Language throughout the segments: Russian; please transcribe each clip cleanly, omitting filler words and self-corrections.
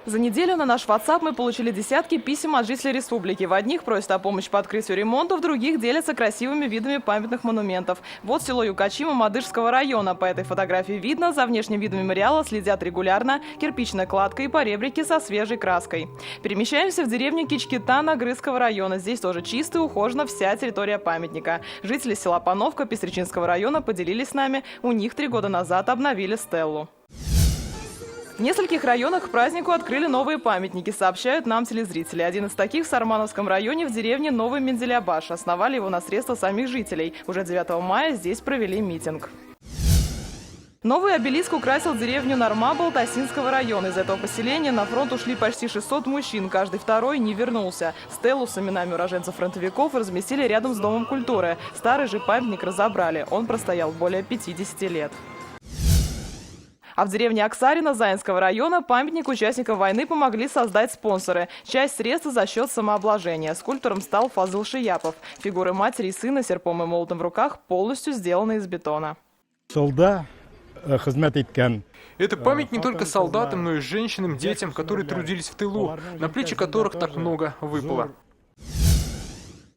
За неделю на наш WhatsApp мы получили десятки писем от жителей республики. В одних просят о помощи по открытию ремонта, в других делятся красивыми видами памятных монументов. Вот село Юкачима Мадырского района. По этой фотографии видно, за внешним видом мемориала следят регулярно, кирпичная кладка и поребрики со свежей краской. Перемещаемся в деревню Кичкитана Грызского района. Здесь тоже чисто и ухожена вся территория памятника. Жители села Пановка Пестричинского района поделились с нами. У них 3 года назад обновили стеллу. В нескольких районах к празднику открыли новые памятники, сообщают нам телезрители. Один из таких в Сармановском районе в деревне Новый Менделябаш. Основали его на средства самих жителей. Уже 9 мая здесь провели митинг. Новый обелиск украсил деревню Норма Балтасинского района. Из этого поселения на фронт ушли почти 600 мужчин. Каждый второй не вернулся. Стеллу с именами уроженцев-фронтовиков разместили рядом с Домом культуры. Старый же памятник разобрали. Он простоял более 50 лет. А в деревне Оксарина Заинского района памятник участникам войны помогли создать спонсоры. Часть средств за счет самообложения. Скульптором стал Фазыл Шияпов. Фигуры матери и сына серпом и молотом в руках полностью сделаны из бетона. Это память не только солдатам, но и женщинам, детям, которые трудились в тылу, на плечи которых так много выпало.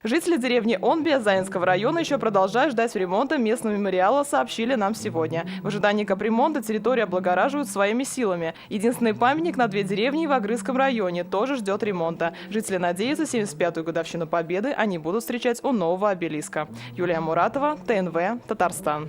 Жители деревни Онбия Заинского района еще продолжают ждать ремонта местного мемориала, сообщили нам сегодня. В ожидании капремонта территорию облагораживают своими силами. Единственный памятник на 2 деревни в Агрызском районе тоже ждет ремонта. Жители надеются, 75-ю годовщину Победы они будут встречать у нового обелиска. Юлия Муратова, ТНВ, Татарстан.